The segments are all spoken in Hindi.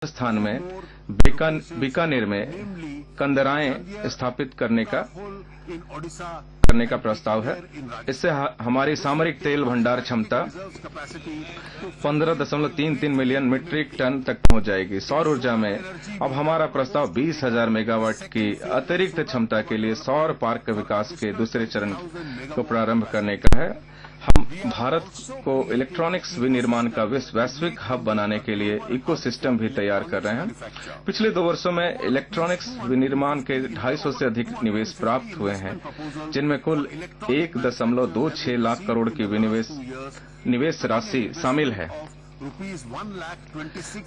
राजस्थान में बीकानेर में कंदराएं स्थापित करने का प्रस्ताव है। इससे हमारी सामरिक तेल भंडार क्षमता 15.33 मिलियन मीट्रिक टन तक पहुंच जाएगी। सौर ऊर्जा में अब हमारा प्रस्ताव 20,000 मेगावाट की अतिरिक्त क्षमता के लिए सौर पार्क के विकास के दूसरे चरण को प्रारंभ करने का है। हम भारत को इलेक्ट्रॉनिक्स विनिर्माण का वैश्विक हब बनाने के लिए इकोसिस्टम भी तैयार कर रहे हैं। पिछले 2 वर्षों में इलेक्ट्रॉनिक्स विनिर्माण के 250 से अधिक निवेश प्राप्त हुए हैं, जिनमें कुल 1.26 लाख करोड़ की निवेश राशि शामिल है।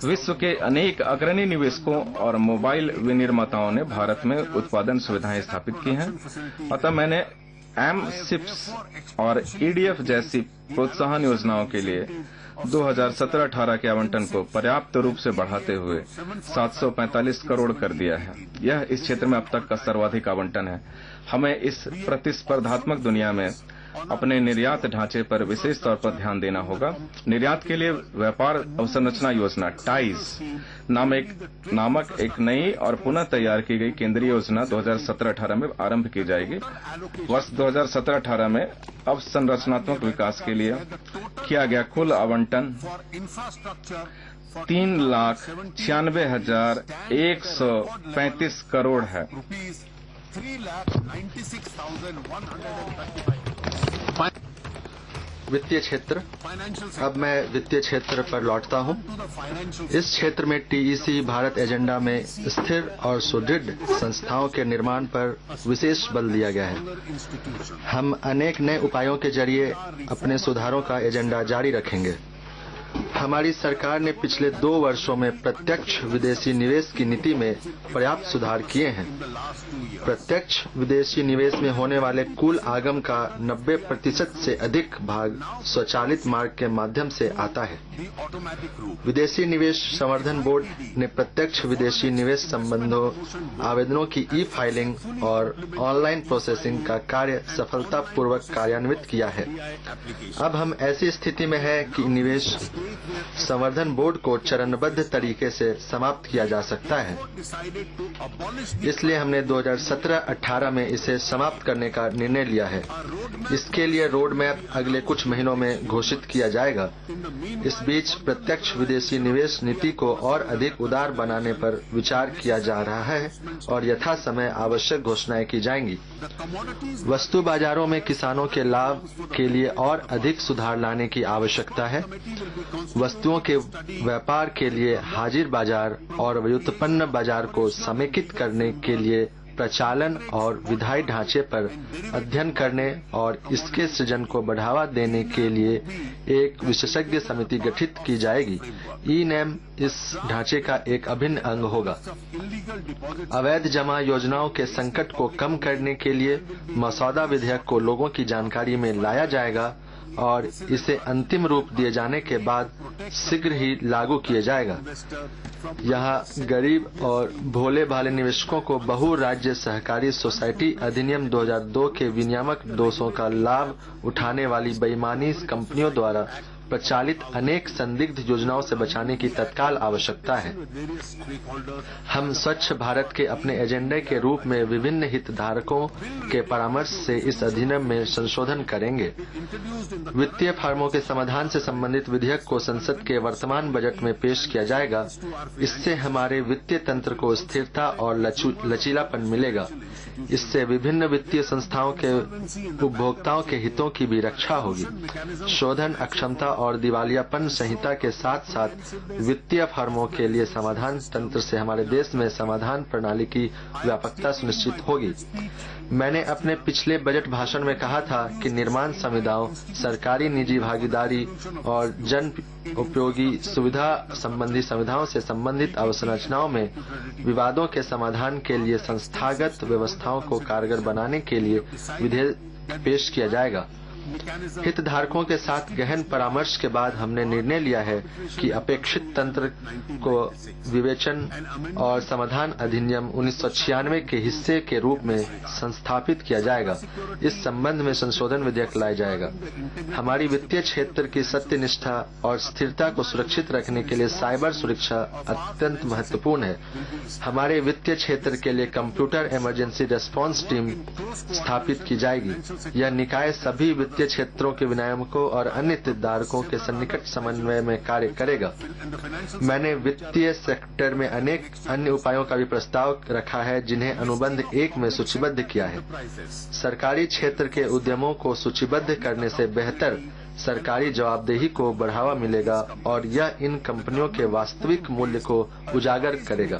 विश्व के अनेक अग्रणी निवेशकों और मोबाइल विनिर्माताओं ने भारत में उत्पादन सुविधाएं स्थापित की हैं। अतः मैंने एमसिप्स और ईडीएफ जैसी प्रोत्साहन योजनाओं के लिए 2017-18 के आवंटन को पर्याप्त रूप से बढ़ाते हुए 745 करोड़ कर दिया है। यह इस क्षेत्र में अब तक का सर्वाधिक आवंटन है। हमें इस प्रतिस्पर्धात्मक दुनिया में अपने निर्यात ढांचे पर विशेष तौर पर ध्यान देना होगा। निर्यात के लिए व्यापार अवसंरचना योजना टाइज नामक एक नई और पुनः तैयार की गई केंद्रीय योजना 2017-18 में आरंभ की जाएगी। वर्ष 2017-18 में अवसंरचनात्मक विकास के लिए किया गया कुल आवंटन 3,96,135 करोड़ है। वित्तीय क्षेत्र। अब मैं वित्तीय क्षेत्र पर लौटता हूं। इस क्षेत्र में टीईसी भारत एजेंडा में स्थिर और सुदृढ़ संस्थाओं के निर्माण पर विशेष बल दिया गया है। हम अनेक नए उपायों के जरिए अपने सुधारों का एजेंडा जारी रखेंगे। हमारी सरकार ने पिछले 2 वर्षों में प्रत्यक्ष विदेशी निवेश की नीति में पर्याप्त सुधार किए हैं। प्रत्यक्ष विदेशी निवेश में होने वाले कुल आगम का 90% से अधिक भाग स्वचालित मार्ग के माध्यम से आता है। विदेशी निवेश संवर्धन बोर्ड ने प्रत्यक्ष विदेशी निवेश संबंधों आवेदनों की ई-फाइलिंग और ऑनलाइन प्रोसेसिंग का कार्य सफलतापूर्वक कार्यान्वित किया है। अब हम ऐसी स्थिति में हैं कि निवेश संवर्धन बोर्ड को चरणबद्ध तरीके से समाप्त किया जा सकता है। इसलिए हमने 2017-18 में इसे समाप्त करने का निर्णय लिया है। इसके लिए रोड मैप अगले कुछ महीनों में घोषित किया जाएगा। इस बीच प्रत्यक्ष विदेशी निवेश नीति को और अधिक उदार बनाने पर विचार किया जा रहा है और यथा समय आवश्यक घोषणाएं की जाएंगी। वस्तु बाजारों में किसानों के लाभ के लिए और अधिक सुधार लाने की आवश्यकता है। वस्तुओं के व्यापार के लिए हाजिर बाजार और व्युत्पन्न बाजार को समेकित करने के लिए प्रचालन और विधायी ढांचे पर अध्ययन करने और इसके सृजन को बढ़ावा देने के लिए एक विशेषज्ञ समिति गठित की जाएगी। ई-नैम इस ढांचे का एक अभिन्न अंग होगा। अवैध जमा योजनाओं के संकट को कम करने के लिए मसौदा विधेयक को लोगों की जानकारी में लाया जाएगा और इसे अंतिम रूप दिए जाने के बाद शीघ्र ही लागू किया जाएगा। यहाँ गरीब और भोले भाले निवेशकों को बहु राज्य सहकारी सोसाइटी अधिनियम 2002 के विनियामक दोषों का लाभ उठाने वाली बेईमानी कंपनियों द्वारा प्रचालित अनेक संदिग्ध योजनाओं से बचाने की तत्काल आवश्यकता है। हम स्वच्छ भारत के अपने एजेंडे के रूप में विभिन्न हितधारकों के परामर्श से इस अधिनियम में संशोधन करेंगे। वित्तीय फर्मों के समाधान से संबंधित विधेयक को संसद के वर्तमान बजट में पेश किया जाएगा। इससे हमारे वित्तीय तंत्र को स्थिरता और लचीलापन मिलेगा। इससे विभिन्न वित्तीय संस्थाओं के उपभोक्ताओं के हितों की भी रक्षा होगी। शोधन अक्षमता और दिवालियापन संहिता के साथ साथ वित्तीय फर्मों के लिए समाधान तंत्र से हमारे देश में समाधान प्रणाली की व्यापकता सुनिश्चित होगी। मैंने अपने पिछले बजट भाषण में कहा था कि निर्माण संविदाओं, सरकारी निजी भागीदारी और जन उपयोगी सुविधा संबंधी सुविधाओं से संबंधित अवसंरचनाओं में विवादों के समाधान के लिए संस्थागत व्यवस्थाओं को कारगर बनाने के लिए विधेयक पेश किया जाएगा। हितधारकों के साथ गहन परामर्श के बाद हमने निर्णय लिया है कि अपेक्षित तंत्र को विवेचन और समाधान अधिनियम 1996 के हिस्से के रूप में संस्थापित किया जाएगा। इस संबंध में संशोधन विधेयक लाया जाएगा। हमारी वित्तीय क्षेत्र की सत्यनिष्ठा और स्थिरता को सुरक्षित रखने के लिए साइबर सुरक्षा अत्यंत महत्वपूर्ण है। हमारे वित्तीय क्षेत्र के लिए कंप्यूटर इमरजेंसी रिस्पांस टीम स्थापित की जाएगी। यह निकाय सभी वित्तीय क्षेत्रों के विनियामकों और अन्य हितधारकों के सन्निकट समन्वय में कार्य करेगा। मैंने वित्तीय सेक्टर में अनेक अन्य उपायों का भी प्रस्ताव रखा है जिन्हें अनुबंध 1 में सूचीबद्ध किया है। सरकारी क्षेत्र के उद्यमों को सूचीबद्ध करने से बेहतर सरकारी जवाबदेही को बढ़ावा मिलेगा और यह इन कंपनियों के वास्तविक मूल्य को उजागर करेगा।